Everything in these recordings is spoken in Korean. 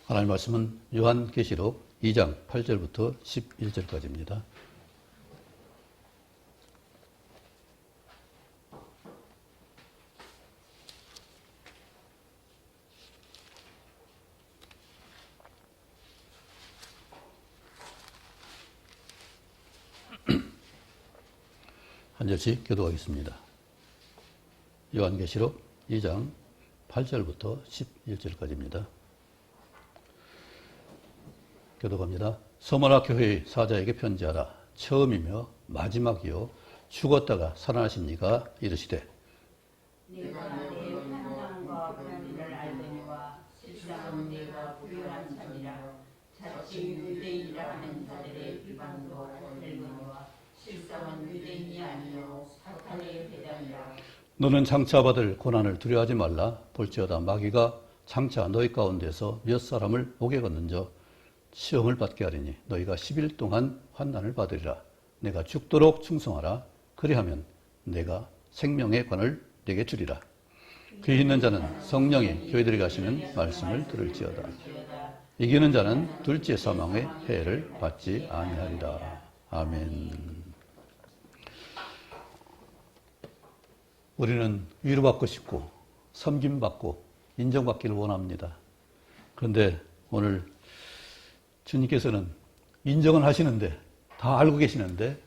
하나님 말씀은 요한계시록 2장 8절부터 11절까지입니다. 한 절씩 교독하겠습니다. 요한계시록 2장 8절부터 11절까지입니다. 교독합니다. 서머나 교회의 사자에게 편지하라. 처음이며 마지막이요 죽었다가 살아나신 이가 이르시되 네가 내 판단과 변리를 알거니와 실상은 네가 부유한 자니라. 자칭 유대인이라 하는 자들의 비방도 들거니와 실상은 유대인이 아니요 사탄의 배당이라. 너는 장차 받을 고난을 두려워하지 말라. 볼지어다 마귀가 장차 너희 가운데서 몇 사람을 목에 걷는저 시험을 받게 하리니 너희가 10일 동안 환난을 받으리라. 내가 죽도록 충성하라. 그리하면 내가 생명의 관을 내게 주리라. 귀 있는 자는 성령이 교회들에게 하시는 말씀을 들을지어다. 이기는 자는 둘째 사망의 해를 받지 아니하리라. 아멘. 우리는 위로받고 싶고 섬김받고 인정받기를 원합니다. 그런데 오늘 주님께서는 인정은 하시는데 다 알고 계시는데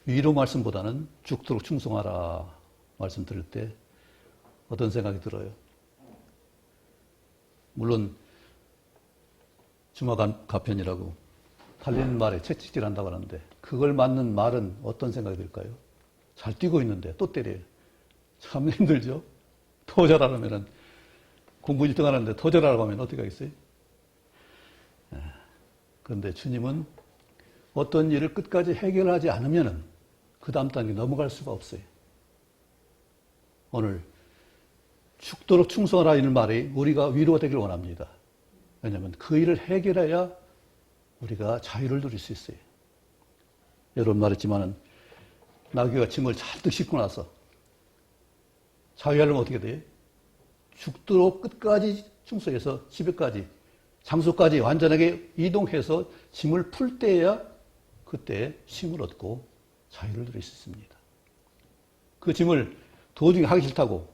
위로 말씀보다는 죽도록 충성하라 말씀 들을 때 어떤 생각이 들어요? 물론 주마가편이라고 달리는 말에 채찍질한다고 하는데 그걸 맞는 말은 어떤 생각이 들까요? 잘 뛰고 있는데 또 때려요. 참 힘들죠? 더 잘하려면 공부 1등 하는데 더 잘하라고 하면 어떻게 하겠어요? 그런데 주님은 어떤 일을 끝까지 해결하지 않으면 그 다음 단계 넘어갈 수가 없어요. 오늘 죽도록 충성하라 이런 말이 우리가 위로가 되길 원합니다. 왜냐하면 그 일을 해결해야 우리가 자유를 누릴 수 있어요. 여러분 말했지만은 나귀가 짐을 잔뜩 싣고 나서 자유하려면 어떻게 돼요? 죽도록 끝까지 충성해서 집에까지 장소까지 완전하게 이동해서 짐을 풀 때야 그때 쉼을 얻고 자유를 누릴 수 있습니다. 그 짐을 도중에 하기 싫다고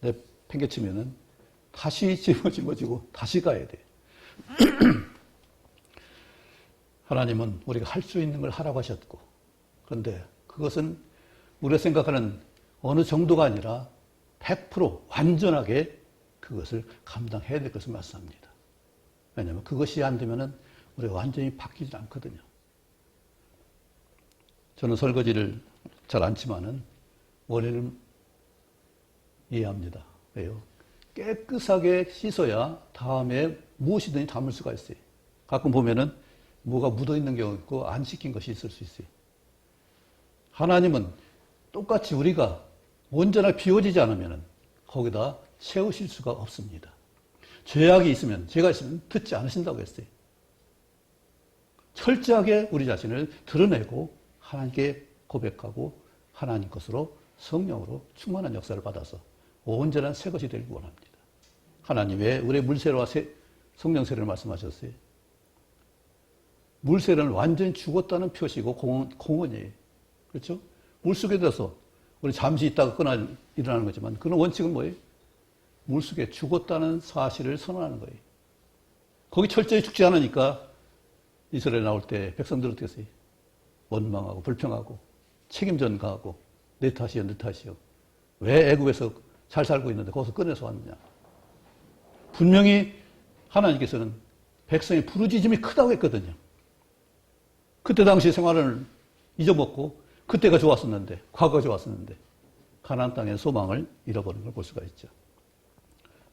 내팽개치면은 다시 짐을 짊어지고 다시 가야 돼. 하나님은 우리가 할 수 있는 걸 하라고 하셨고, 그런데 그것은 우리가 생각하는 어느 정도가 아니라 100% 완전하게 그것을 감당해야 될 것을 말씀합니다. 왜냐하면 그것이 안 되면은 우리가 완전히 바뀌지 않거든요. 저는 설거지를 잘 안 치면은 원인을 이해합니다. 왜요? 깨끗하게 씻어야 다음에 무엇이든지 담을 수가 있어요. 가끔 보면은 뭐가 묻어 있는 경우 있고 안 씻긴 것이 있을 수 있어요. 하나님은 똑같이 우리가 온전하게 비워지지 않으면은 거기다 채우실 수가 없습니다. 죄악이 있으면, 죄가 있으면 듣지 않으신다고 했어요. 철저하게 우리 자신을 드러내고 하나님께 고백하고 하나님 것으로 성령으로 충만한 역사를 받아서 온전한 새 것이 되길 원합니다. 하나님 왜 우리의 물세례와 성령 세례를 말씀하셨어요? 물세례는 완전히 죽었다는 표시고 공언이에요. 그렇죠? 물속에 들어서 우리 잠시 있다가 일어나는 거지만 그런 원칙은 뭐예요? 물속에 죽었다는 사실을 선언하는 거예요. 거기 철저히 죽지 않으니까 이스라엘 나올 때 백성들 어떻게 했어요? 원망하고 불평하고 책임 전가하고 내 탓이요, 내 탓이요. 왜 애굽에서 잘 살고 있는데 거기서 꺼내서 왔느냐. 분명히 하나님께서는 백성의 부르짖음이 크다고 했거든요. 그때 당시 생활을 잊어먹고 그때가 좋았었는데, 과거가 좋았었는데 가나안 땅의 소망을 잃어버린 걸 볼 수가 있죠.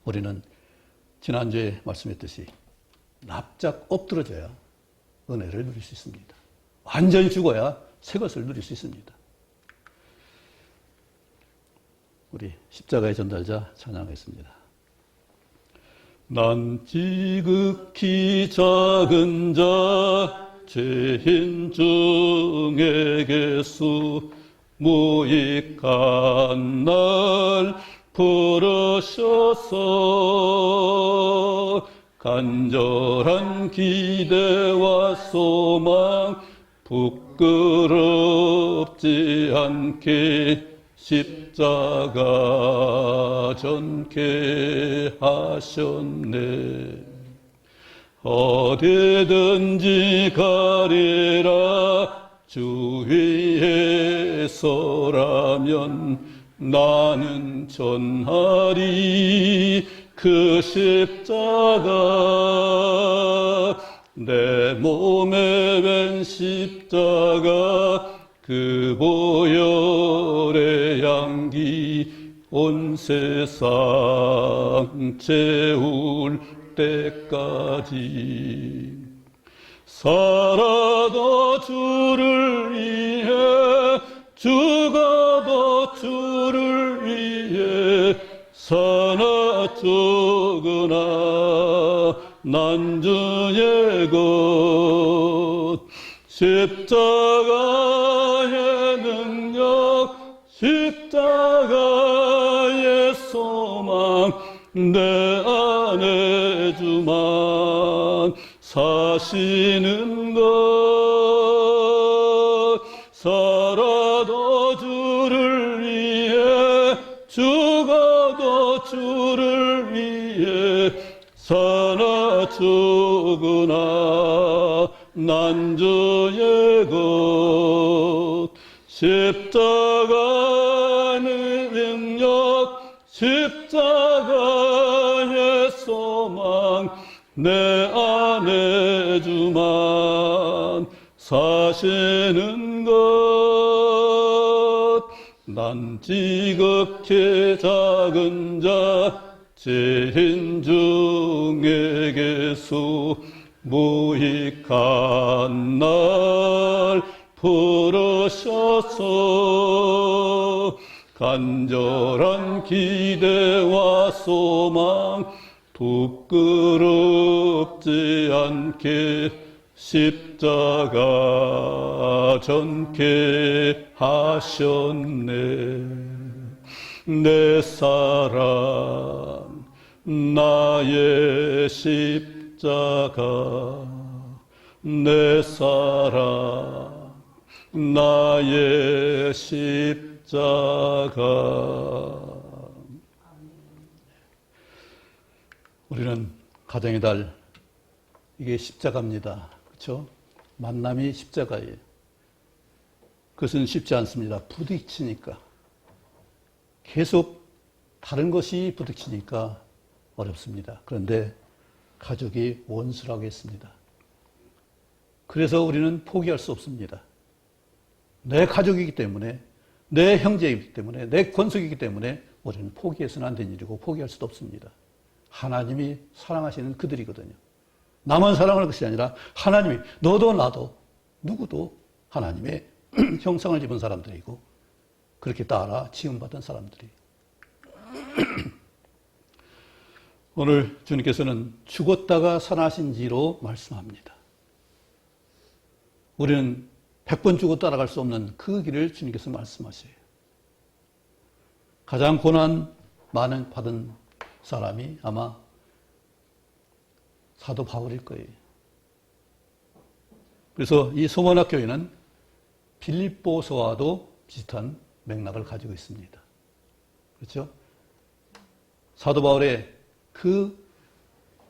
우리는 지난주에 말씀했듯이 납작 엎드러져야 은혜를 누릴 수 있습니다. 완전히 죽어야 새 것을 누릴 수 있습니다. 우리 십자가의 전달자 찬양하겠습니다. 난 지극히 작은 자 죄인 중에 개수 무익한 날 부르셔서 간절한 기대와 소망 부끄럽지 않게 십자가 전케 하셨네. 어디든지 가리라 주 위에 서라면 나는 전하리 그 십자가. 내 몸에 웬 십자가 그 보혈의 향기 온 세상 채울 때까지. 살아도 주를 위해 죽어도 주를 위해 사나 죽으나 난 주의 것. 십자가의 능력 십자가의 소망 내 안에 주만 사시는 것. 살아도 주를 위해 죽어도 주를 위해 사나 죽으나 난 주의 것. 십자가의 능력 십자가의 소망 내 안에 주만 사시는 것. 난 지극히 작은 자 죄인 중에게서 무익한 날 부르셔서 간절한 기대와 소망 부끄럽지 않게 십자가 전케 하셨네. 내 사랑 나의 십자가 내 사랑 나의 십자가. 우리는 가정의 달 이게 십자가입니다. 그렇죠? 만남이 십자가예요. 그것은 쉽지 않습니다. 부딪히니까. 계속 다른 것이 부딪히니까 어렵습니다. 그런데 가족이 원수라고 했습니다. 그래서 우리는 포기할 수 없습니다. 내 가족이기 때문에, 내 형제이기 때문에, 내 권속이기 때문에 우리는 포기해서는 안 되는 일이고 포기할 수도 없습니다. 하나님이 사랑하시는 그들이거든요. 나만 사랑하는 것이 아니라 하나님이 너도 나도 누구도 하나님의 형상을 입은 사람들이고 그렇게 따라 지음받은 사람들이. 오늘 주님께서는 죽었다가 살아나신 지로 말씀합니다. 우리는 100번 죽어 따라갈 수 없는 그 길을 주님께서 말씀하셔요. 가장 고난 많은 받은 사람이 아마 사도 바울일 거예요. 그래서 이 소문학 교회는 빌립보서와도 비슷한 맥락을 가지고 있습니다. 그렇죠? 사도 바울의 그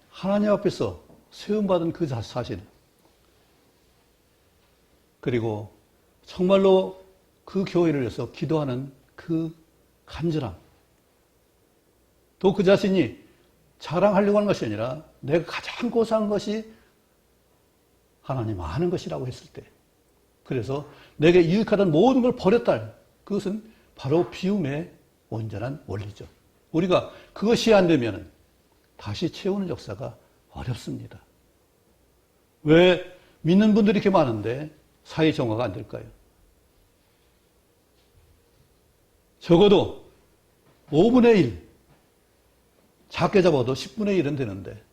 하나님 앞에서 세움받은 그 사실, 그리고 정말로 그 교회를 위해서 기도하는 그 간절함, 또 그 자신이 자랑하려고 하는 것이 아니라 내가 가장 고사한 것이 하나님 아는 것이라고 했을 때, 그래서 내게 유익하던 모든 걸 버렸다. 그것은 바로 비움의 온전한 원리죠. 우리가 그것이 안 되면 다시 채우는 역사가 어렵습니다. 왜 믿는 분들이 이렇게 많은데 사회 정화가 안 될까요? 적어도 5분의 1, 작게 잡아도 10분의 1은 되는데,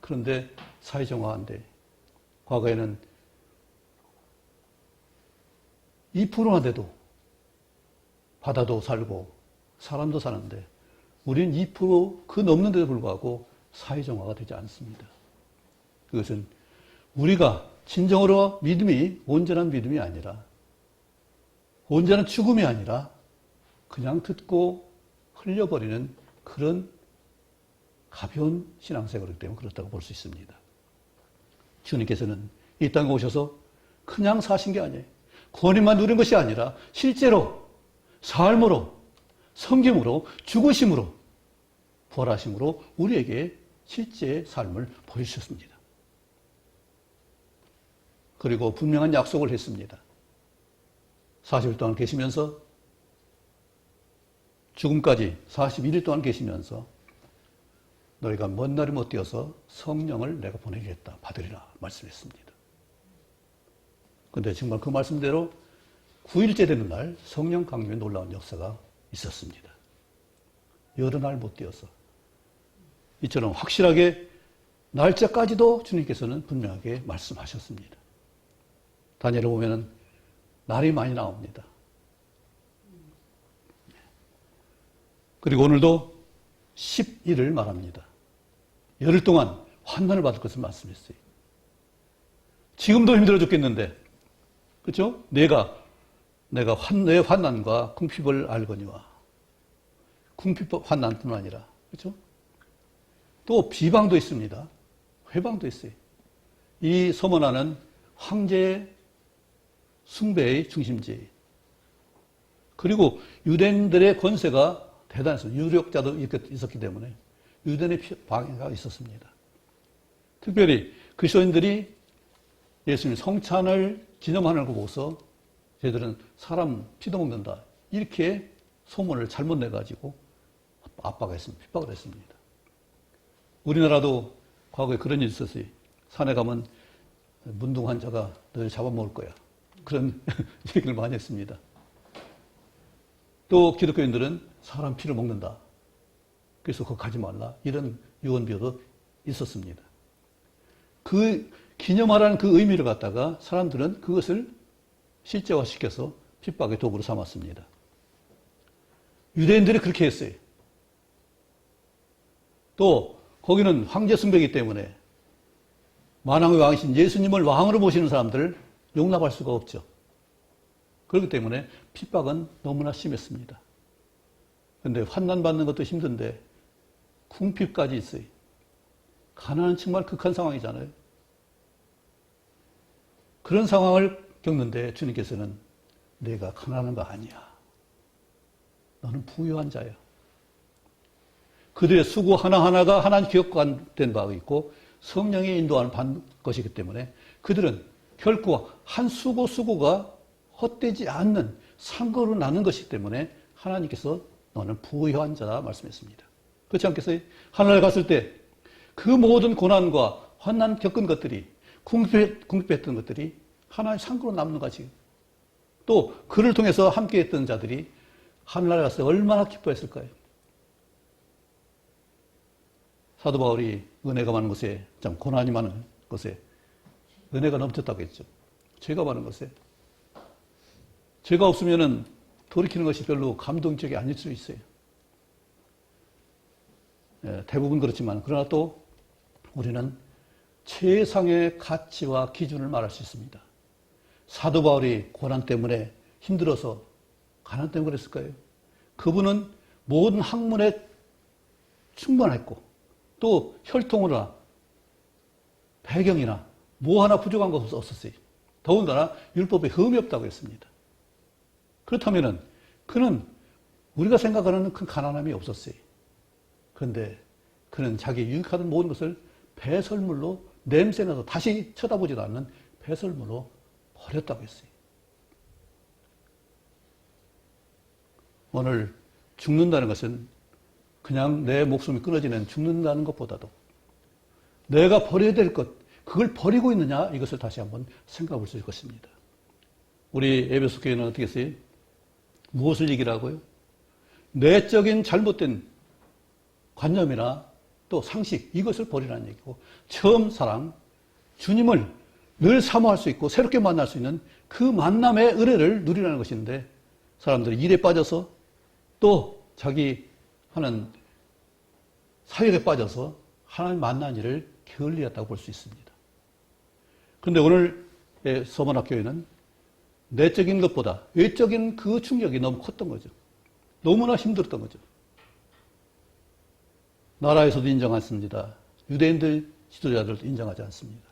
그런데 사회 정화가 안 돼. 과거에는 2%만 돼도 바다도 살고 사람도 사는데 우리는 2% 그 넘는데도 불구하고 사회정화가 되지 않습니다. 그것은 우리가 진정으로 믿음이 온전한 믿음이 아니라 온전한 죽음이 아니라 그냥 듣고 흘려버리는 그런 가벼운 신앙생활이기 때문에 그렇다고 볼 수 있습니다. 주님께서는 이 땅에 오셔서 그냥 사신 게 아니에요. 구원만 누린 것이 아니라 실제로 삶으로, 섬김으로, 죽으심으로, 부활하심으로 우리에게 실제 삶을 보여주셨습니다. 그리고 분명한 약속을 했습니다. 40일 동안 계시면서 죽음까지 41일 동안 계시면서 너희가 먼 날이 못 되어서 성령을 내가 보내주겠다 받으리라 말씀했습니다. 그런데 정말 그 말씀대로 9일째 되는 날 성령 강림의 놀라운 역사가 있었습니다. 여러 날 못 되어서 이처럼 확실하게 날짜까지도 주님께서는 분명하게 말씀하셨습니다. 다니엘을 보면 날이 많이 나옵니다. 그리고 오늘도 10일을 말합니다. 열흘 동안 환난을 받을 것을 말씀했어요. 지금도 힘들어 죽겠는데, 그렇죠? 내가 내 환난과 궁핍을 알거니와 궁핍 환난뿐 아니라, 그렇죠? 또 비방도 있습니다. 회방도 있어요. 이 서머나는 황제의 숭배의 중심지. 그리고 유대인들의 권세가 대단했습니다. 유력자도 있었기 때문에 유대인의 방해가 있었습니다. 특별히 그리스도인들이 예수님 성찬을 기념하는 거 보고서 저희들은 사람 피도 먹는다. 이렇게 소문을 잘못 내가지고 압박했습니다. 핍박을 했습니다. 우리나라도 과거에 그런 일이 있었어요. 산에 가면 문둥 환자가 너를 잡아먹을 거야. 그런 얘기를 많이 했습니다. 또 기독교인들은 사람 피를 먹는다. 그래서 그거 가지 말라. 이런 유언비어도 있었습니다. 그 기념하라는 그 의미를 갖다가 사람들은 그것을 실제화시켜서 핍박의 도구로 삼았습니다. 유대인들이 그렇게 했어요. 또 거기는 황제 숭배이기 때문에 만왕의 왕이신 예수님을 왕으로 모시는 사람들을 용납할 수가 없죠. 그렇기 때문에 핍박은 너무나 심했습니다. 그런데 환난받는 것도 힘든데 궁핍까지 있어요. 가난은 정말 극한 상황이잖아요. 그런 상황을 겪는데 주님께서는 내가 가난한 거 아니야. 너는 부유한 자야. 그들의 수고 하나하나가 하나님 기억된 바가 있고 성령의 인도하는 것이기 때문에 그들은 결코 한 수고가 헛되지 않는 상거로 나는 것이기 때문에 하나님께서 너는 부유한 자다 말씀했습니다. 그렇지 않겠어요? 하늘에 갔을 때 그 모든 고난과 환난 겪은 것들이 궁핍했던 것들이 하나의 상거로 남는 것이 또 그를 통해서 함께했던 자들이 하늘나라에 갔을 때 얼마나 기뻐했을까요? 사도 바울이 은혜가 많은 곳에, 참 고난이 많은 곳에 은혜가 넘쳤다고 했죠. 죄가 많은 곳에. 죄가 없으면은 돌이키는 것이 별로 감동적이 아닐 수 있어요. 대부분 그렇지만, 그러나 또 우리는 최상의 가치와 기준을 말할 수 있습니다. 사도 바울이 고난 때문에 힘들어서 가난 때문에 그랬을까요? 그분은 모든 학문에 충분했고 또 혈통이나 배경이나 뭐 하나 부족한 것 없었어요. 더군다나 율법에 흠이 없다고 했습니다. 그렇다면은 그는 우리가 생각하는 큰 가난함이 없었어요. 그런데 그는 자기 유익하던 모든 것을 배설물로 냄새나서 다시 쳐다보지도 않는 배설물로 버렸다고 했어요. 오늘 죽는다는 것은 그냥 내 목숨이 끊어지는 죽는다는 것보다도 내가 버려야 될 것, 그걸 버리고 있느냐 이것을 다시 한번 생각해 볼 수 있을 것입니다. 우리 에베소 교회는 어떻게 했어요? 무엇을 얘기하고요? 내적인 잘못된 관념이나 또 상식 이것을 버리라는 얘기고 처음 사랑, 주님을 늘 사모할 수 있고 새롭게 만날 수 있는 그 만남의 은혜를 누리라는 것인데 사람들이 일에 빠져서 또 자기 하는 사역에 빠져서 하나님 만난 일을 게을리했다고 볼 수 있습니다. 그런데 오늘의 서문학교에는 내적인 것보다 외적인 그 충격이 너무 컸던 거죠. 너무나 힘들었던 거죠. 나라에서도 인정 않습니다. 유대인들 지도자들도 인정하지 않습니다.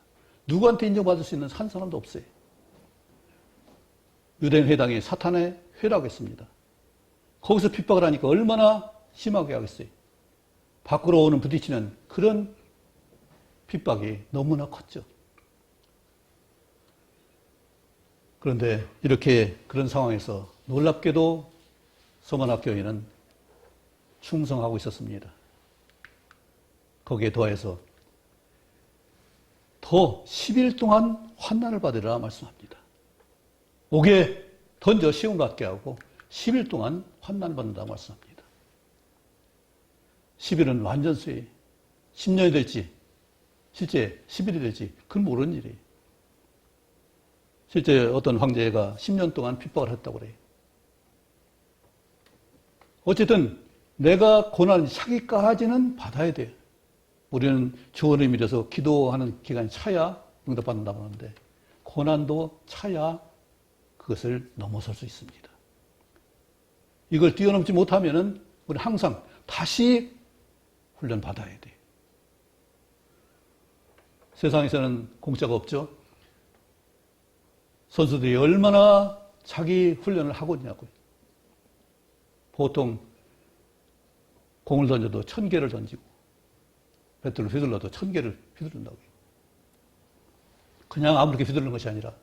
누구한테 인정받을 수 있는 한 사람도 없어요. 유대인 회당이 사탄의 회라고 했습니다. 거기서 핍박을 하니까 얼마나 심하게 하겠어요. 밖으로 오는 부딪히는 그런 핍박이 너무나 컸죠. 그런데 이렇게 그런 상황에서 놀랍게도 서문학교인은 충성하고 있었습니다. 거기에 더해서 더 10일 동안 환난을 받으리라 말씀합니다. 옥에 던져 시험 받게 하고 10일 동안 환난을 받는다고 말씀합니다. 10일은 완전수에 10년이 될지 실제 10일이 될지 그건 모르는 일이에요. 실제 어떤 황제가 10년 동안 핍박을 했다고 그래요. 어쨌든 내가 고난을 차기까지는 받아야 돼요. 우리는 주어를 믿어서 기도하는 기간이 차야 응답받는다고 하는데 고난도 차야 그것을 넘어설 수 있습니다. 이걸 뛰어넘지 못하면은 우리 항상 다시 훈련 받아야 돼요. 세상에서는 공짜가 없죠. 선수들이 얼마나 자기 훈련을 하고 있냐고요. 보통 공을 던져도 1000개를 던지고 배트를 휘둘러도 1000개를 휘두른다고요. 그냥 아무렇게 휘두르는 것이 아니라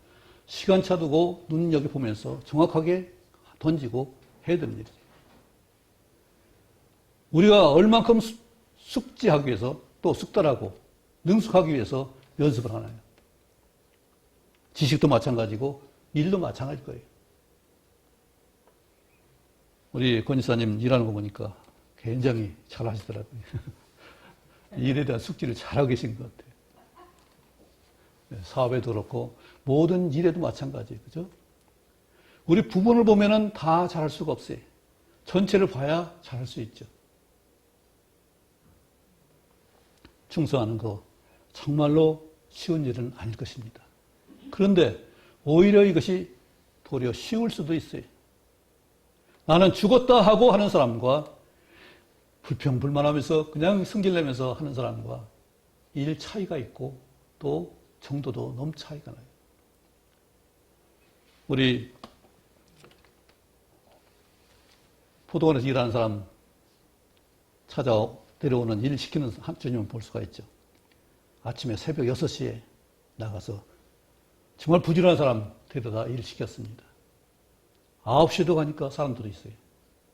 시간차 두고 눈여겨 보면서 정확하게 던지고 해야 되는 일이죠. 우리가 얼만큼 숙지하기 위해서 또 숙달하고 능숙하기 위해서 연습을 하나요? 지식도 마찬가지고 일도 마찬가지일 거예요. 우리 권 지사님 일하는 거 보니까 굉장히 잘 하시더라고요. 일에 대한 숙지를 잘하고 계신 것 같아요. 사업에도 그렇고 모든 일에도 마찬가지예요. 그죠? 우리 부분을 보면은 다 잘할 수가 없어요. 전체를 봐야 잘할 수 있죠. 충성하는 거 정말로 쉬운 일은 아닐 것입니다. 그런데 오히려 이것이 도리어 쉬울 수도 있어요. 나는 죽었다 하고 하는 사람과 불평불만하면서 그냥 승질내면서 하는 사람과 일 차이가 있고 또 정도도 너무 차이가 나요. 우리 포도원에서 일하는 사람 데려오는 일 시키는 주님을 볼 수가 있죠. 아침에 새벽 6시에 나가서 정말 부지런한 사람 데려다 일 시켰습니다. 9시에도 가니까 사람들이 있어요.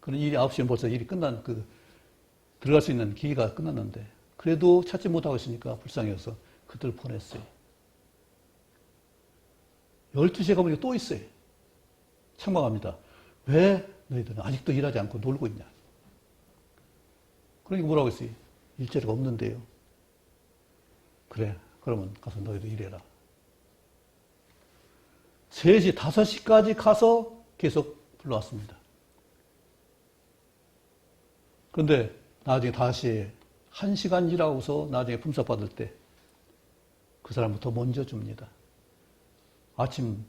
그런 일이 9시면 벌써 일이 들어갈 수 있는 기회가 끝났는데 그래도 찾지 못하고 있으니까 불쌍해서 그들 보냈어요. 12시에 가보니까 또 있어요. 책망합니다. 왜 너희들은 아직도 일하지 않고 놀고 있냐. 그러니까 뭐라고 했어요? 일자리가 없는데요. 그래, 그러면 가서 너희도 일해라. 3시, 5시까지 가서 계속 불러왔습니다. 그런데 나중에 다시 1시간 일하고서 나중에 품삯 받을 때 그 사람부터 먼저 줍니다. 아침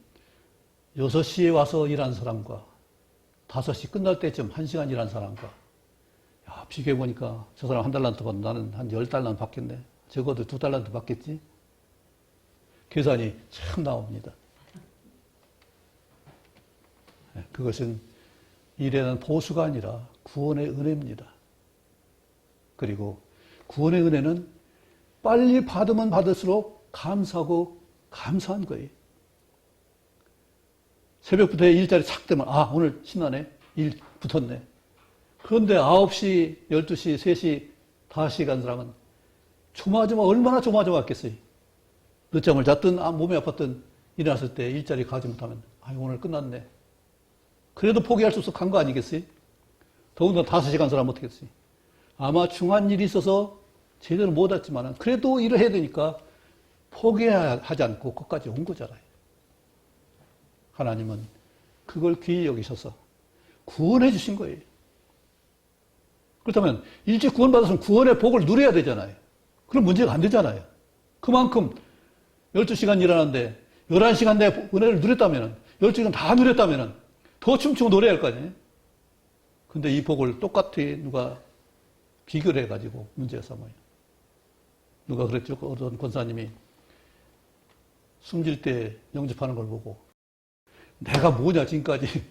6시에 와서 일한 사람과 5시 끝날 때쯤 1시간 일한 사람과 야, 비교해보니까 저 사람 1달란트 받고 나는 한 10달란트 받겠네. 적어도 2달란트 받겠지? 계산이 참 나옵니다. 그것은 일에 대한 보수가 아니라 구원의 은혜입니다. 그리고 구원의 은혜는 빨리 받으면 받을수록 감사하고 감사한 거예요. 새벽부터 일자리 착 되면 오늘 신나네. 일 붙었네. 그런데 9시, 12시, 3시, 5시 간 사람은 얼마나 조마조마했겠어요. 늦잠을 잤든 몸이 아팠든 일어났을 때 일자리 가지 못하면 오늘 끝났네. 그래도 포기할 수 없어 간 거 아니겠어요? 더군다나 5시간 사람 어떻게 했어요? 아마 중한 일이 있어서 제대로 못 왔지만 그래도 일을 해야 되니까 포기하지 않고 끝까지 온 거잖아요. 하나님은 그걸 귀히 여기셔서 구원해 주신 거예요. 그렇다면 일찍 구원받았으면 구원의 복을 누려야 되잖아요. 그럼 문제가 안 되잖아요. 그만큼 12시간 일하는데 11시간 내 은혜를 누렸다면 12시간 다 누렸다면 더 춤추고 노래해야 할 거 아니에요. 근데 이 복을 똑같이 누가 비교를 해가지고 문제가 삼아요. 누가 그랬죠? 어떤 권사님이 숨질 때 영접하는 걸 보고 내가 뭐냐 지금까지.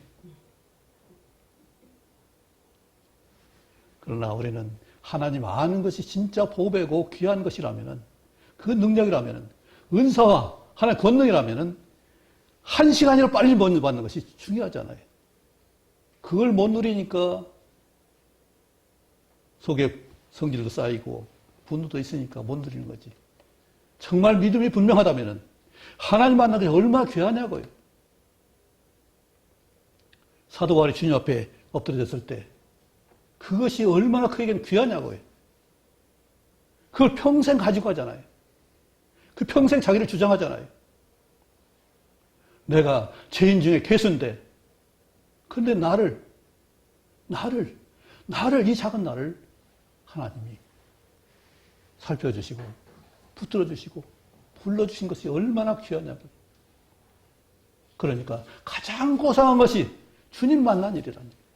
그러나 우리는 하나님 아는 것이 진짜 보배고 귀한 것이라면, 그 능력이라면, 은사와 하나의 권능이라면 1시간이라도 빨리 받는 것이 중요하잖아요. 그걸 못 누리니까 속에 성질도 쌓이고 분노도 있으니까 못 누리는 거지. 정말 믿음이 분명하다면 하나님 만나는 게 얼마나 귀하냐고요. 사도 바울이 주님 앞에 엎드려졌을 때 그것이 얼마나 그에게는 귀하냐고요. 그걸 평생 가지고 가잖아요. 그 평생 자기를 주장하잖아요. 내가 죄인 중에 괴수인데, 근데 이 작은 나를 하나님이 살펴주시고, 붙들어주시고, 불러주신 것이 얼마나 귀하냐고요. 그러니까 가장 고상한 것이 주님 만난 일이라는 거예요.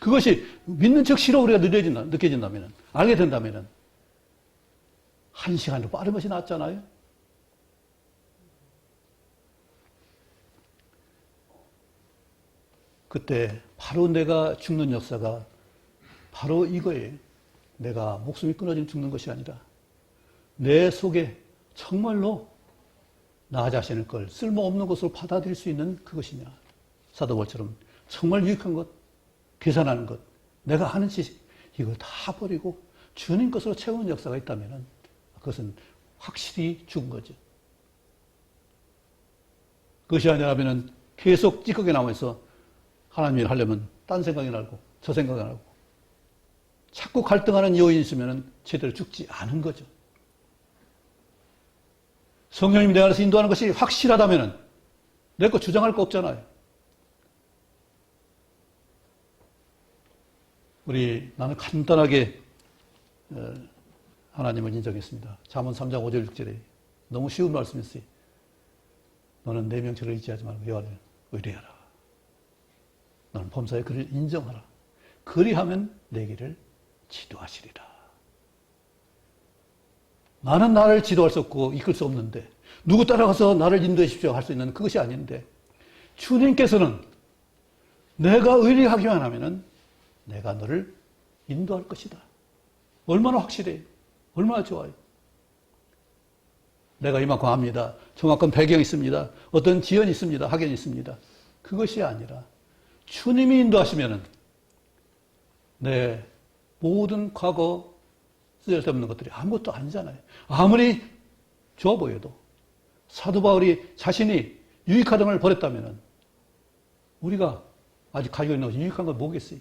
그것이 믿는 즉시로 우리가 느껴진다면, 알게 된다면, 1시간도 빠른 것이 낫잖아요. 그때 바로 내가 죽는 역사가 바로 이거예요. 내가 목숨이 끊어지면 죽는 것이 아니라 내 속에 정말로 나 자신의 걸 쓸모없는 것으로 받아들일 수 있는 그것이냐. 사도 바울처럼 정말 유익한 것, 계산하는 것, 내가 하는 지식, 이걸 다 버리고 주님 것으로 채우는 역사가 있다면 그것은 확실히 죽은 거죠. 그것이 아니라면 계속 찌꺼기 나무에서 하나님 일 하려면 딴 생각이 나고 저 생각이 나고 자꾸 갈등하는 요인이 있으면 제대로 죽지 않은 거죠. 성령님이 내 안에서 인도하는 것이 확실하다면 내 거 주장할 거 없잖아요. 나는 간단하게 하나님을 인정했습니다. 잠언 3장 5절 6절에 너무 쉬운 말씀이었어요. 너는 내 명철을 의지하지 말고 여호와를 의뢰하라. 너는 범사에 그를 인정하라. 그리하면 내 길을 지도하시리라. 나는 나를 지도할 수 없고 이끌 수 없는데 누구 따라가서 나를 인도해 주십시오 할 수 있는 그것이 아닌데 주님께서는 내가 의뢰하기만 하면은 내가 너를 인도할 것이다. 얼마나 확실해요. 얼마나 좋아요. 내가 이만큼 합니다. 저만큼 배경이 있습니다. 어떤 지연이 있습니다. 학연이 있습니다. 그것이 아니라 주님이 인도하시면은 내 모든 과거 쓸데없는 것들이 아무것도 아니잖아요. 아무리 좋아 보여도 사도 바울이 자신이 유익하던 걸 버렸다면은 우리가 아직 가지고 있는 것이 유익한 걸 뭐겠어요?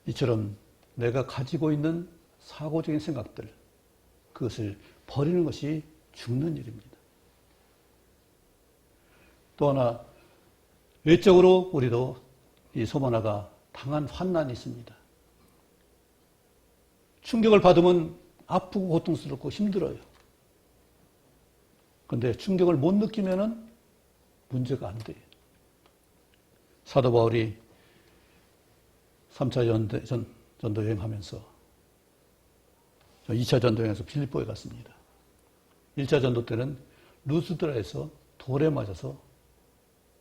이처럼 내가 가지고 있는 사고적인 생각들, 그것을 버리는 것이 죽는 일입니다. 또 하나, 외적으로 우리도 이 소모나가 당한 환난이 있습니다. 충격을 받으면 아프고 고통스럽고 힘들어요. 그런데 충격을 못 느끼면은 문제가 안 돼요. 사도 바울이 3차 전도 여행하면서 2차 전도 여행에서 빌립보에 갔습니다. 1차 전도 때는 루스드라에서 돌에 맞아서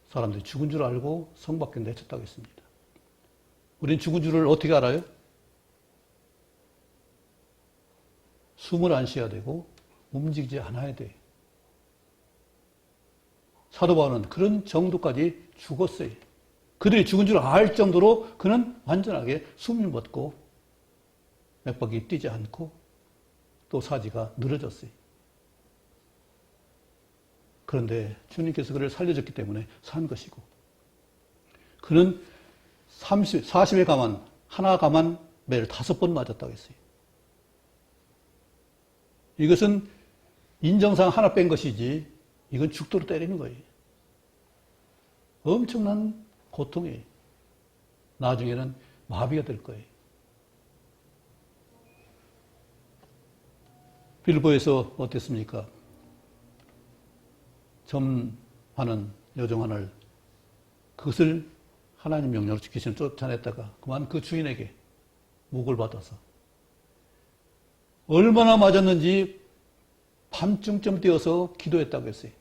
사람들이 죽은 줄 알고 성 밖에 내쳤다고 했습니다. 우린 죽은 줄을 어떻게 알아요? 숨을 안 쉬어야 되고 움직이지 않아야 돼요. 사도 바울은 그런 정도까지 죽었어요. 그들이 죽은 줄 알 정도로 그는 완전하게 숨을 멎고 맥박이 뛰지 않고 또 사지가 늘어졌어요. 그런데 주님께서 그를 살려줬기 때문에 산 것이고 그는 40에 가만 하나 가만 매를 5번 맞았다고 했어요. 이것은 인정상 하나 뺀 것이지 이건 죽도록 때리는 거예요. 엄청난 고통이에요. 나중에는 마비가 될 거예요. 빌보에서 어땠습니까? 점하는 여종 하나를 그것을 하나님 명령으로 지키시는 쫓아냈다가 그만 그 주인에게 목을 받아서 얼마나 맞았는지 밤중쯤 뛰어서 기도했다고 했어요.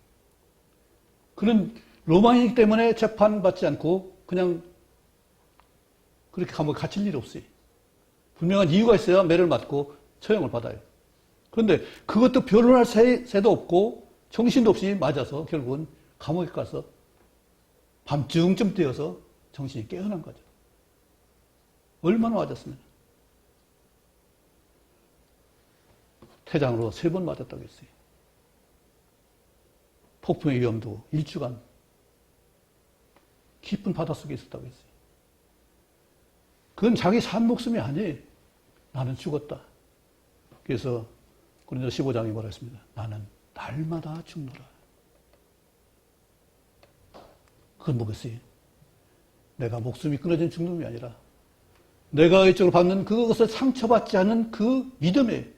그는 로마인이기 때문에 재판받지 않고 그냥 그렇게 감옥에 갇힐 일이 없어요. 분명한 이유가 있어야 매를 맞고 처형을 받아요. 그런데 그것도 변론할 새도 없고 정신도 없이 맞아서 결국은 감옥에 가서 밤중쯤 뛰어서 정신이 깨어난 거죠. 얼마나 맞았으면. 태장으로 3번 맞았다고 했어요. 폭풍의 위험도 1주간 깊은 바닷속에 있었다고 했어요. 그건 자기 산 목숨이 아니에요. 나는 죽었다. 그래서 고린도서 15장에 뭐라 했습니다. 나는 날마다 죽노라. 그건 뭐겠어요? 내가 목숨이 끊어진 죽음이 아니라 내가 이쪽으로 받는 그것을 상처받지 않은 그 믿음에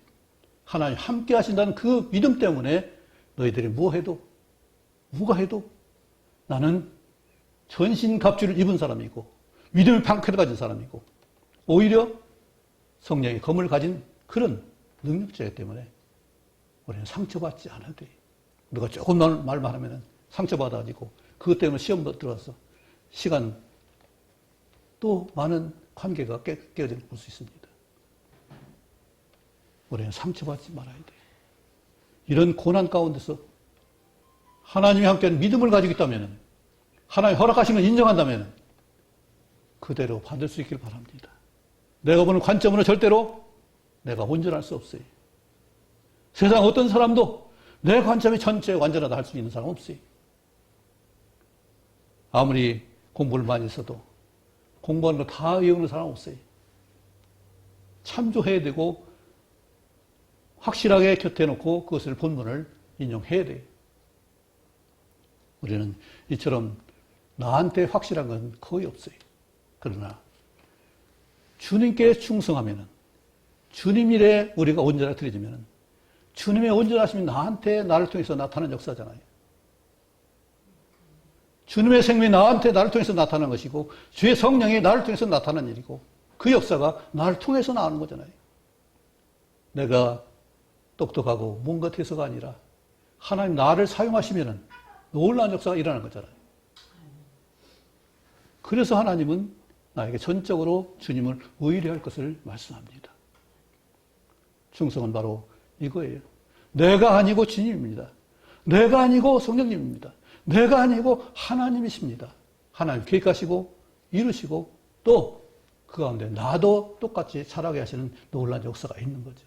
하나님 함께 하신다는 그 믿음 때문에 너희들이 누가 해도 나는 전신갑주를 입은 사람이고 믿음의 방패를 가진 사람이고 오히려 성령의 검을 가진 그런 능력자이기 때문에 우리는 상처받지 않아도 돼. 우리가 조금만 말만 하면 상처받아가지고 그것 때문에 시험도 들어가서 시간 또 많은 관계가 깨어질 볼 수 있습니다. 우리는 상처받지 말아야 돼. 이런 고난 가운데서 하나님이 함께하는 믿음을 가지고 있다면 하나님 허락하신 걸 인정한다면 그대로 받을 수 있길 바랍니다. 내가 보는 관점으로 절대로 내가 온전할 수 없어요. 세상 어떤 사람도 내 관점이 전체 완전하다 할 수 있는 사람 없어요. 아무리 공부를 많이 했어도 공부하는 거 다 외우는 사람 없어요. 참조해야 되고 확실하게 곁에 놓고 그것을 본문을 인용해야 돼요. 우리는 이처럼 나한테 확실한 건 거의 없어요. 그러나 주님께 충성하면은 주님 일에 우리가 온전하게 드려지면은 주님의 온전하심이 나한테 나를 통해서 나타나는 역사잖아요. 주님의 생명이 나를 통해서 나타나는 것이고 주의 성령이 나를 통해서 나타나는 일이고 그 역사가 나를 통해서 나오는 거잖아요. 내가 똑똑하고 뭔가 돼서가 아니라 하나님 나를 사용하시면은 놀라운 역사가 일어나는 거잖아요. 그래서 하나님은 나에게 전적으로 주님을 의뢰할 것을 말씀합니다. 충성은 바로 이거예요. 내가 아니고 주님입니다. 내가 아니고 성령님입니다. 내가 아니고 하나님이십니다. 하나님 계획하시고 이루시고 또 그 가운데 나도 똑같이 자라게 하시는 놀라운 역사가 있는 거죠.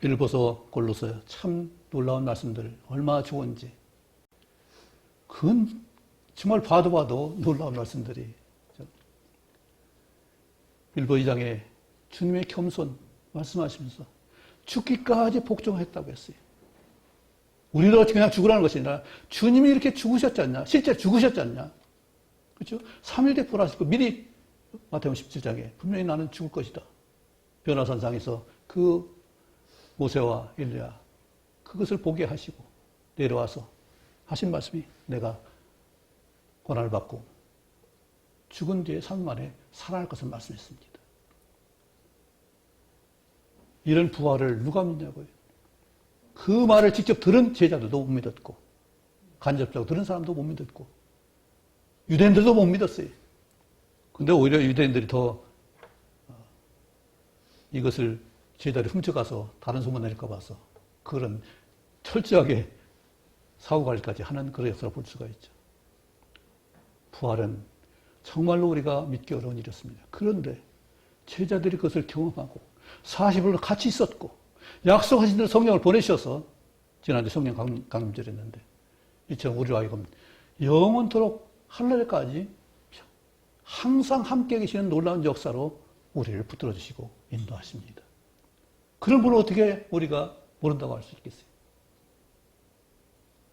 빌보서 골로서 참 놀라운 말씀들 얼마나 좋은지 그건 정말 봐도 놀라운 말씀들이 빌보 2장에 주님의 겸손 말씀하시면서 죽기까지 복종했다고 했어요. 우리도 그냥 죽으라는 것이 아니라 주님이 이렇게 죽으셨지 않냐? 실제 죽으셨지 않냐? 그렇죠? 3일 대포라시고 미리 마태복음 17장에 분명히 나는 죽을 것이다. 변화산상에서 그 모세와 엘리야 그것을 보게 하시고 내려와서 하신 말씀이 내가 고난을 받고 죽은 뒤에 3일 만에 살아날 것을 말씀했습니다. 이런 부활을 누가 믿냐고요. 그 말을 직접 들은 제자들도 못 믿었고 간접적으로 들은 사람도 못 믿었고 유대인들도 못 믿었어요. 근데 오히려 유대인들이 더 이것을 제자들이 훔쳐가서 다른 소문 낼까 봐서 그런 철저하게 사후관리까지 하는 그런 역사를 볼 수가 있죠. 부활은 정말로 우리가 믿기 어려운 일이었습니다. 그런데 제자들이 그것을 경험하고 40일 같이 있었고 약속하신 대로 성령을 보내셔서 지난주 성령 강림절이었는데 이처럼 우리와 하여금 영원토록 하늘까지 항상 함께 계시는 놀라운 역사로 우리를 붙들어 주시고 인도하십니다. 그런 분을 어떻게 우리가 모른다고 할 수 있겠어요?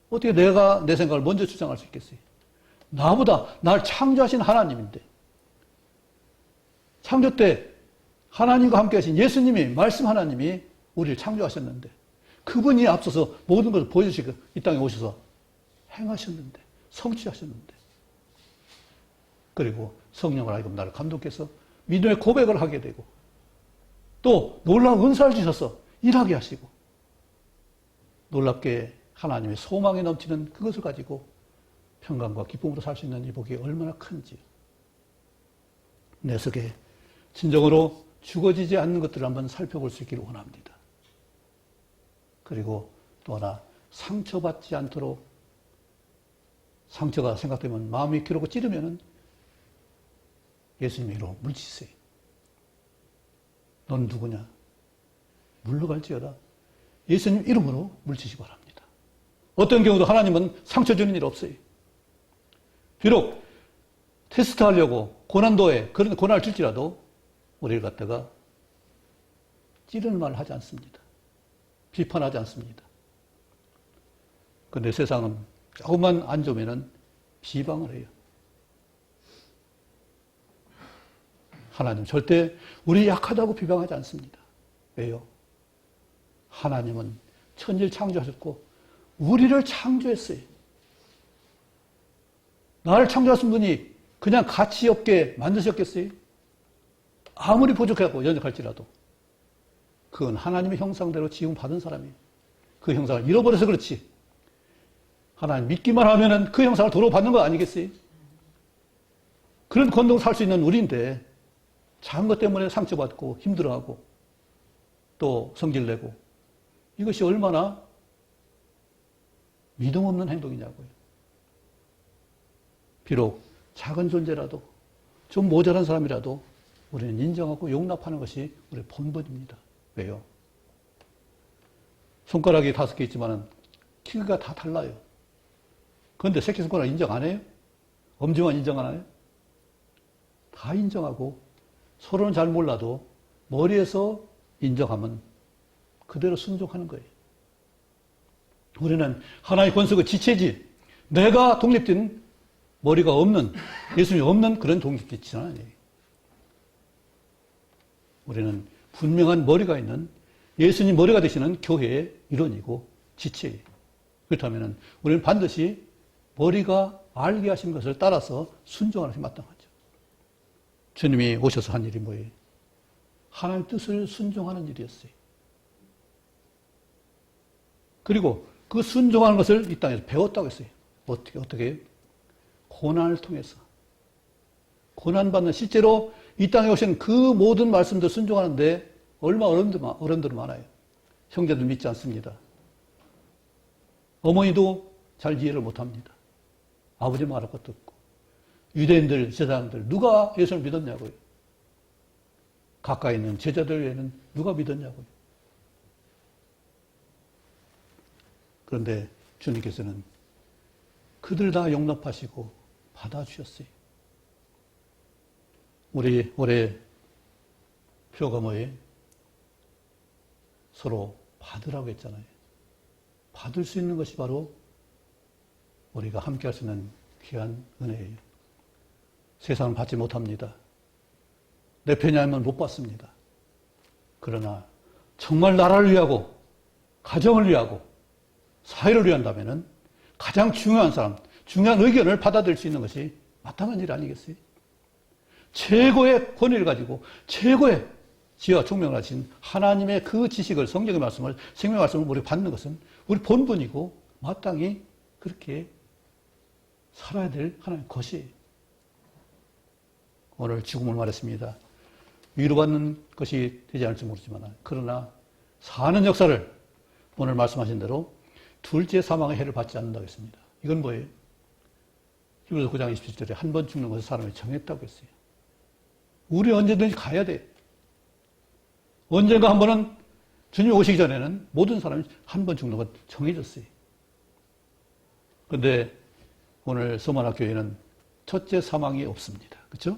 어떻게 내가 내 생각을 먼저 주장할 수 있겠어요? 나보다 날 창조하신 하나님인데, 창조 때 하나님과 함께 하신 예수님이, 말씀 하나님이 우리를 창조하셨는데, 그분이 앞서서 모든 것을 보여주시고 이 땅에 오셔서 행하셨는데, 성취하셨는데, 그리고 성령을 하여금 나를 감독해서 믿음의 고백을 하게 되고, 또 놀라운 은사를 주셔서 일하게 하시고, 놀랍게 하나님의 소망이 넘치는 그것을 가지고 평강과 기쁨으로 살 수 있는 이 복이 얼마나 큰지, 내 속에 진정으로 죽어지지 않는 것들을 한번 살펴볼 수 있기를 원합니다. 그리고 또 하나, 상처받지 않도록, 상처가 생각되면 마음이 기르고 찌르면은 예수님의 이름으로 물리치세요. 넌 누구냐? 물러갈지어다. 예수님 이름으로 물리치시기 바랍니다. 어떤 경우도 하나님은 상처 주는 일 없어요. 비록 테스트하려고 고난도에 그런 고난을 줄지라도 우리를 갖다가 찌르는 말을 하지 않습니다. 비판하지 않습니다. 그런데 세상은 조금만 안 좋으면 비방을 해요. 하나님 절대 우리 약하다고 비방하지 않습니다. 왜요? 하나님은 천지를 창조하셨고 우리를 창조했어요. 나를 창조하신 분이 그냥 가치 없게 만드셨겠어요? 아무리 부족하고 연약할지라도 그건 하나님의 형상대로 지음받은 사람이에요. 그 형상을 잃어버려서 그렇지. 하나님 믿기만 하면은 그 형상을 도로 받는 거 아니겠어요? 그런 건동을 살 수 있는 우리인데 작은 것 때문에 상처받고 힘들어하고 또 성질내고 이것이 얼마나 믿음 없는 행동이냐고요. 비록 작은 존재라도 좀 모자란 사람이라도 우리는 인정하고 용납하는 것이 우리의 본분입니다. 왜요? 손가락이 5개 있지만 키가 다 달라요. 그런데 새끼손가락 인정 안 해요? 엄지만 인정 안 해요? 다 인정하고 서로는 잘 몰라도 머리에서 인정하면 그대로 순종하는 거예요. 우리는 하나의 권속의 지체지, 내가 독립된 머리가 없는, 예수님이 없는 그런 독립된 지체는 아니에요. 우리는 분명한 머리가 있는 예수님 머리가 되시는 교회의 일원이고 지체예요. 그렇다면 우리는 반드시 머리가 알게 하신 것을 따라서 순종하는 것이 마땅하죠. 주님이 오셔서 한 일이 뭐예요? 하나님 뜻을 순종하는 일이었어요. 그리고 그 순종하는 것을 이 땅에서 배웠다고 했어요. 어떻게 해요? 고난을 통해서. 고난받는, 실제로 이 땅에 오신 그 모든 말씀들 순종하는데 얼마나 어려움들이 많아요. 형제들 믿지 않습니다. 어머니도 잘 이해를 못합니다. 아버지 말할 것도 없고. 유대인들, 제사장들 누가 예수를 믿었냐고요. 가까이 있는 제자들 외에는 누가 믿었냐고요. 그런데 주님께서는 그들 다 용납하시고 받아주셨어요. 우리 올해 표가 뭐예요? 서로 받으라고 했잖아요. 받을 수 있는 것이 바로 우리가 함께 할 수 있는 귀한 은혜예요. 세상은 받지 못합니다. 내 편이 아니면 못 받습니다. 그러나 정말 나라를 위하고 가정을 위하고 사회를 위한다면 가장 중요한 사람, 중요한 의견을 받아들일 수 있는 것이 마땅한 일 아니겠어요? 최고의 권위를 가지고 최고의 지혜와 총명을 하신 하나님의 그 지식을, 성경의 말씀을, 생명의 말씀을 우리 받는 것은 우리 본분이고 마땅히 그렇게 살아야 될 하나님의 것이에요. 오늘 죽음을 말했습니다. 위로받는 것이 되지 않을지 모르지만 그러나 사는 역사를 오늘 말씀하신 대로 둘째 사망의 해를 받지 않는다고 했습니다. 이건 뭐예요? 히브리서 9장 27절에 한 번 죽는 것을 사람이 정했다고 했어요. 우리 언제든지 가야 돼. 언젠가 한 번은 주님이 오시기 전에는 모든 사람이 한 번 죽는 것 정해졌어요. 그런데 오늘 서만학교에는 첫째 사망이 없습니다. 그렇죠?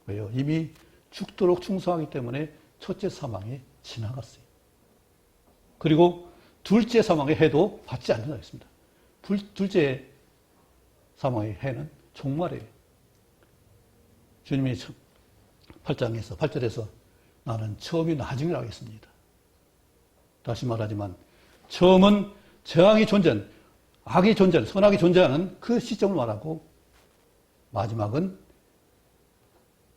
왜요? 이미 죽도록 충성하기 때문에 첫째 사망이 지나갔어요. 그리고 둘째 사망의 해도 받지 않는다고 했습니다. 둘째 사망의 해는 종말이에요. 주님이 8장에서 8절에서 나는 처음이 나중이라고 했습니다. 다시 말하지만 처음은 재앙이 존재하는, 악이 존재하는, 선악이 존재하는 그 시점을 말하고 마지막은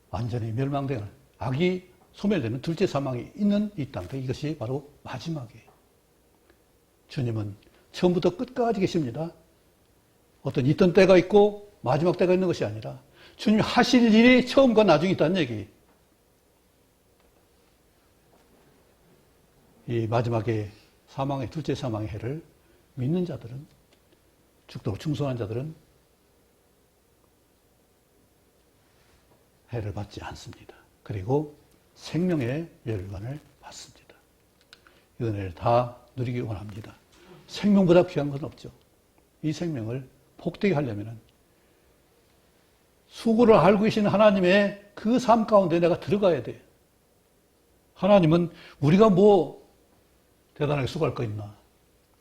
완전히 멸망되는, 악이 소멸되는 둘째 사망이 있는 이 땅. 이것이 바로 마지막이에요. 주님은 처음부터 끝까지 계십니다. 어떤 있던 때가 있고 마지막 때가 있는 것이 아니라 주님이 하실 일이 처음과 나중이 있다는 얘기예요. 이 마지막에 사망의, 둘째 사망의 해를 믿는 자들은, 죽도록 충성한 자들은 해를 받지 않습니다. 그리고 생명의 멸관을 받습니다. 이 은혜를 다 누리기 원합니다. 생명보다 귀한 건 없죠. 이 생명을 복되게 하려면 수고를 알고 계신 하나님의 그 삶 가운데 내가 들어가야 돼요. 하나님은 우리가 뭐 대단하게 수고할 거 있나.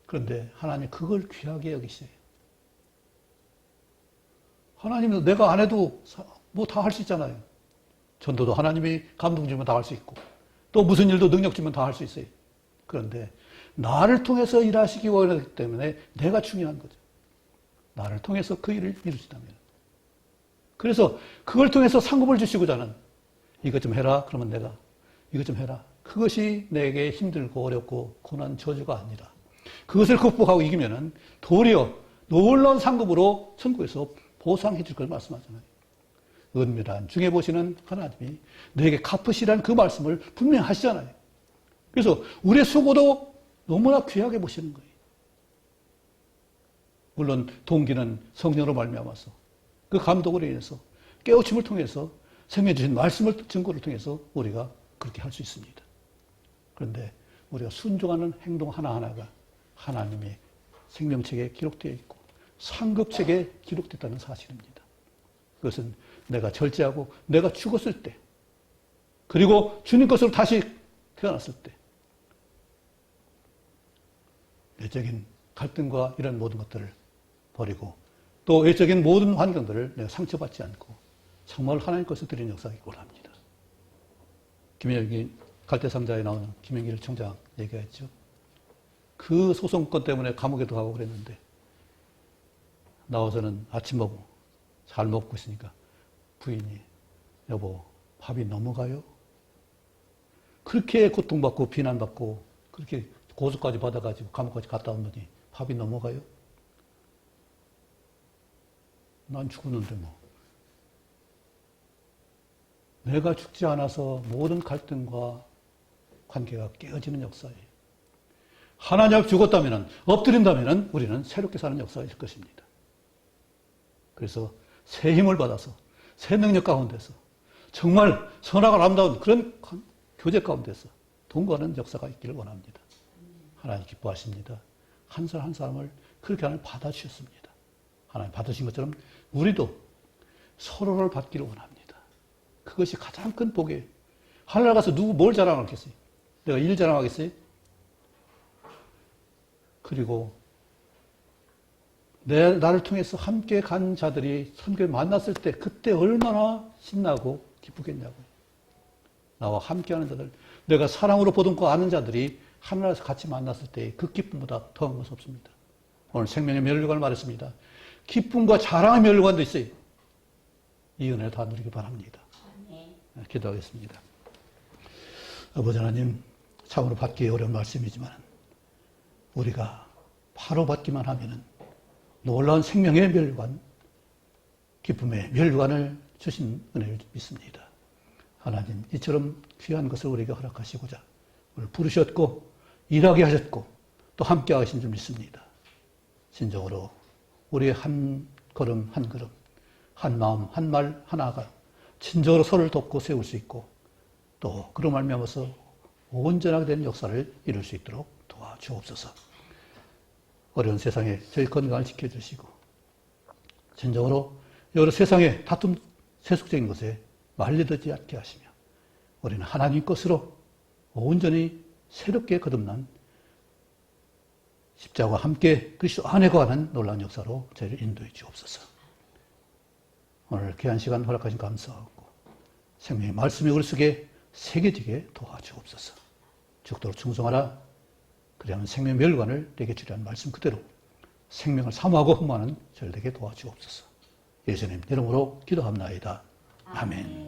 그런데 하나님 그걸 귀하게 여기세요. 하나님은 내가 안 해도 뭐 다 할 수 있잖아요. 전도도 하나님이 감동 주면 다 할 수 있고, 또 무슨 일도 능력 주면 다 할 수 있어요. 그런데 나를 통해서 일하시기 원하기 때문에 내가 중요한 거죠. 나를 통해서 그 일을 이루시다면. 그래서 그걸 통해서 상급을 주시고자 하는, 이것 좀 해라. 그러면 내가 이것 좀 해라. 그것이 내게 힘들고 어렵고 고난 저주가 아니라 그것을 극복하고 이기면은 도리어 놀라운 상급으로 천국에서 보상해 줄 걸 말씀하잖아요. 은밀한 중에 보시는 하나님이 너에게 갚으시라는 그 말씀을 분명히 하시잖아요. 그래서 우리의 수고도 너무나 귀하게 보시는 거예요. 물론 동기는 성령으로 말미암아서 그 감독으로 인해서 깨우침을 통해서 생명해 주신 말씀을 증거를 통해서 우리가 그렇게 할 수 있습니다. 그런데 우리가 순종하는 행동 하나하나가 하나님의 생명책에 기록되어 있고 상급책에 기록됐다는 사실입니다. 그것은 내가 절제하고 내가 죽었을 때, 그리고 주님 것으로 다시 태어났을 때 내적인 갈등과 이런 모든 것들을 버리고 또 외적인 모든 환경들을 내가 상처받지 않고 정말 하나님 것을 드리는 역사가 있기 원합니다. 김영기 갈대상자에 나오는 김영길 총장 얘기했죠. 그 소송권 때문에 감옥에도 가고 그랬는데 나와서는 아침 먹고 잘 먹고 있으니까 부인이 여보 밥이 넘어가요? 그렇게 고통받고 비난받고 그렇게 고소까지 받아가지고 감옥까지 갔다 온 분이 밥이 넘어가요? 난 죽었는데 뭐. 내가 죽지 않아서 모든 갈등과 관계가 깨어지는 역사예요. 하나님 앞에 죽었다면, 엎드린다면 우리는 새롭게 사는 역사가 있을 것입니다. 그래서 새 힘을 받아서 새 능력 가운데서 정말 선하고 아름다운 그런 교제 가운데서 동거하는 역사가 있기를 원합니다. 하나님 기뻐하십니다. 한 사람 한 사람을 그렇게 하나님 받아주셨습니다. 하나님 받으신 것처럼 우리도 서로를 받기를 원합니다. 그것이 가장 큰 복이에요. 하늘나라 가서 누구 뭘 자랑하겠어요? 내가 일 자랑하겠어요? 그리고 나를 통해서 함께 간 자들이 선교에 만났을 때 그때 얼마나 신나고 기쁘겠냐고요. 나와 함께하는 자들, 내가 사랑으로 보듬고 아는 자들이 하늘나라에서 같이 만났을 때 그 기쁨보다 더한 것은 없습니다. 오늘 생명의 멸류관을 말했습니다. 기쁨과 자랑의 멸류관도 있어요. 이 은혜를 다 누리기 바랍니다. 기도하겠습니다. 아버지 하나님, 참으로 받기 어려운 말씀이지만 우리가 바로 받기만 하면은 놀라운 생명의 멸류관, 기쁨의 멸류관을 주신 은혜를 믿습니다. 하나님, 이처럼 귀한 것을 우리에게 허락하시고자 오늘 부르셨고 일하게 하셨고 또 함께 하신 줄 믿습니다. 진정으로 우리의 한 걸음 한 걸음, 한 마음 한 말 하나가 진정으로 서로를 돕고 세울 수 있고 또 그로 말미암아서 온전하게 되는 역사를 이룰 수 있도록 도와주옵소서. 어려운 세상에 저희 건강을 지켜주시고 진정으로 여러 세상의 다툼 세속적인 것에 말려들지 않게 하시며 우리는 하나님 것으로 온전히 새롭게 거듭난 십자가와 함께 그리스도 안에 거하는 놀라운 역사로 저희를 인도해 주옵소서. 오늘 귀한 시간 허락하신 감사하고 생명의 말씀이 우리 속에 새겨지게 도와주옵소서. 죽도록 충성하라. 그리하면 생명의 멸관을 내게 주리라는 말씀 그대로 생명을 사모하고 흠모하는 저를 되게 도와주옵소서. 예수님 이름으로 기도합나이다. 아멘.